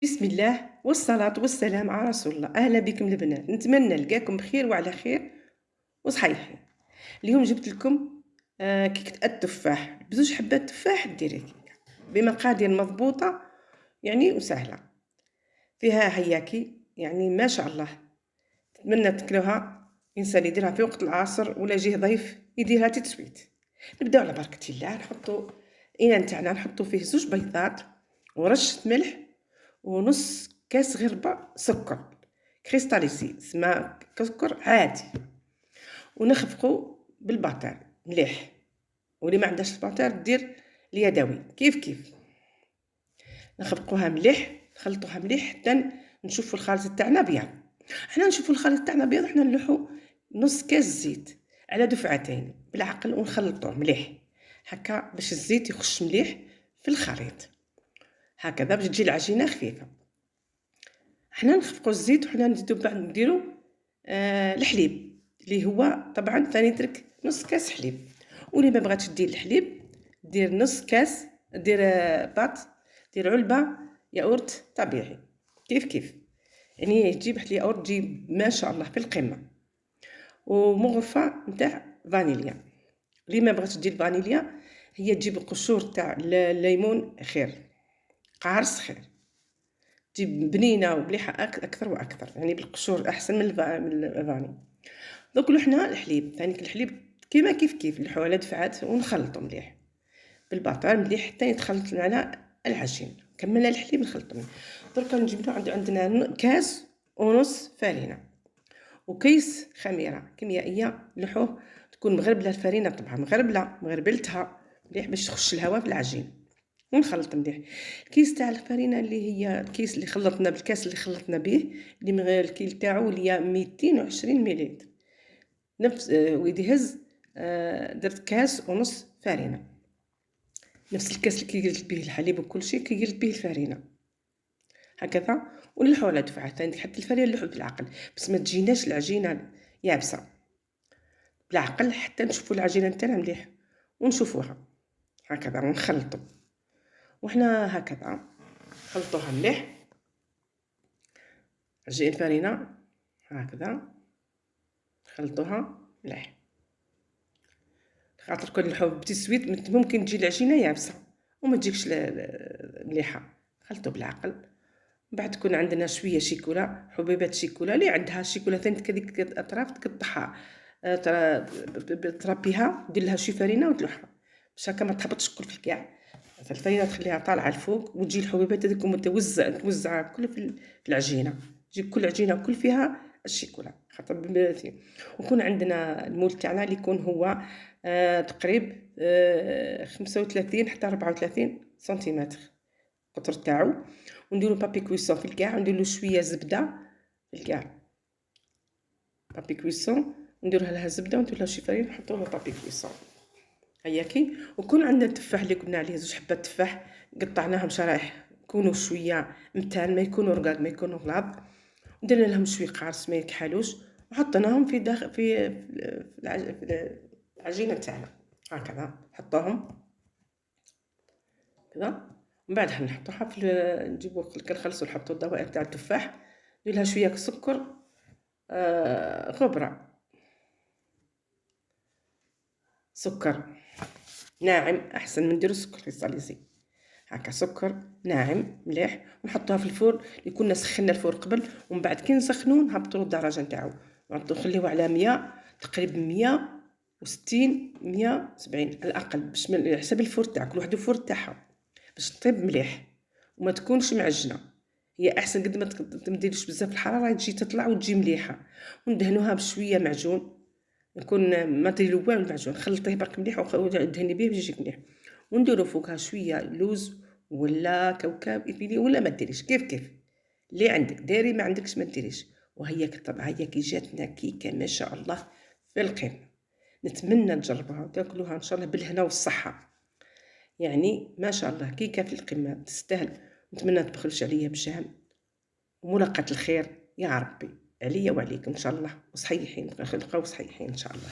بسم الله والصلاة والسلام على رسول الله. أهلا بكم البنات، نتمنى نلقاكم بخير وعلى خير وصحيحين. اليوم جبت لكم كيكة التفاح بزوج حبات تفاح ديري كيكة بمقادير مضبوطة يعني وسهلة. فيها هياكي يعني ما شاء الله، نتمنى تاكلوها. إنسان يديرها في وقت العصر ولا يجيه ضيف يديرها تتسويت. نبداو على بركة الله. نحطو الإناء نتاعنا، نحطو فيه زوج بيضات ورشة ملح ونص كاس غربة سكر كريستاليسي، سما سكر عادي، ونخفقو بالباتر مليح. واللي ما عندهاش الباتر دير اليدوي كيف نخفقوها مليح، نخلطوها مليح حتى نشوفوا الخليط تاعنا بيض. حنا نشوفوا الخليط تاعنا بيض، حنا نلوحو نص كاس زيت على دفعتين بالعقل ونخلطوه مليح هكا باش الزيت يخش مليح في الخليط، هكذا باش تجي العجينه خفيفه. حنا نخفقوا الزيت وحنا نزيدو بعد نديرو الحليب اللي هو طبعا ثاني ترك نص كاس حليب. واللي ما بغاتش دير الحليب دير نص كاس، دير باط، دير علبه ياغورت طبيعي كيف يعني تجيب واحد الياغورت تجيب ما شاء الله في القمه، ومغرفه نتاع فانيليا. اللي ما بغاتش دير فانيليا هي تجيب القشور تاع الليمون خير، قارص خير، تجيب بنينه ومليحه اكثر واكثر، يعني بالقشور احسن من الفاني. دوك حنا الحليب ثاني الحليب كيما كيف نلوحو على دفعات ونخلطو مليح بالباطار مليح حتى يتخلط معنا العجين. كملنا الحليب نخلطو مليح. دركا نجيبو عندنا كاس ونص فرينه وكيس خميره كيميائيه نلوحوه، تكون مغربله الفرينه طبعا مغربلتها مليح باش تخش الهواء في العجين ونخلط مليح. الكيس تاع الفرينه اللي هي الكيس اللي خلطنا بالكاس اللي خلطنا به اللي من غير الكيل تاعو اللي هي 220 مليلتر نفس ويدهز درت كاس ونص فرينه، نفس الكاس اللي كيقلت به الحليب وكل شيء كيقلت به الفرينه هكذا. ونلوحو على دفعه ثاني حتى الفرينه نلوحو بالعقل بس ما تجيناش العجينه يابسه، بالعقل حتى نشوفوا العجينه نتاعنا مليح ونشوفوها هكذا ونخلطوا. وحنا هكذا خلطوها مليح عجين الفرينه هكذا خلطوها مليح، خاطر كون نلوحو بتسويت ممكن تجي العجينه يابسه وما تجيكش مليحه. خلطوا بالعقل. بعد تكون عندنا شويه شيكولا، حبيبات شيكولا اللي عندها شيكولا ثاني كذيك الاطراف تقطعها تربيها دير لها شي فرينه وتلوحها باش هكا ما تهبطش الكل في الكاع. الفرينه تخليها طالعه الفوق وتجي الحبيبات هذيك توزع كل في العجينه، تجيب كل عجينه كل فيها الشيكولا خاطر ويكون عندنا المول تاعنا اللي يكون هو تقريب 35 حتى 34 سنتيمتر القطر تاعو. ونديرو بابي كويسون في الكاع ونديرو شويه زبده في الكاع، بابي كويسون نديرو لها زبده ونديرو لها شي فرين نحطو لها بابي كويسون هياكي. وكون عندنا التفاح اللي قلنا عليه زوج حبات تفاح قطعناهم شرايح يكونوا شويه متان ما يكونوا رقاق ما يكونوا غلاظ، ودرنا لهم شويه قارص ما يكحلوش وحطيناهم في داخل في العجينه تاعنا هكذا نحطوهم كذا. من بعد نحطوها في نجيبو كنخلصو نحطو الدوائر تاع التفاح ندير لها شويه سكر غبره سكر ناعم احسن من نديرو سكر كريستاليزي، هكا سكر ناعم مليح ونحطوها في الفرن اللي كنا سخنا الفرن قبل. ومن بعد كي نسخنوه نهبطوا الدرجه نتاعو نخليوه على 100 تقريبا 160 170 على الاقل باش على حسب الفرن تاعك كل واحد الفرن تاعها باش تطيب مليح وما تكونش معجنه. هي احسن قد ما تديرش بزاف الحراره تجي تطلع وتجي مليحه. وندهنوها بشويه معجون يكون ما ديري والو المعجون، خلطيه برك مليح ودهني به باش يجيك مليح. ونديرو فوقها شويه لوز ولا كاوكاو إبيلي ولا ما ديريش كيف اللي عندك ديري ما عندكش ما ديريش. وهي طبعا هي كي جاتنا كيكه ما شاء الله في القمه. نتمنى تجربوها وتاكلوها ان شاء الله بالهنا والصحه، يعني ما شاء الله كيكه في القمه تستاهل. نتمنى تبخلوش عليا بشام وملاقات الخير يا ربي عليا وعليكم ان شاء الله وصحيحين نلقاو صحيحين ان شاء الله.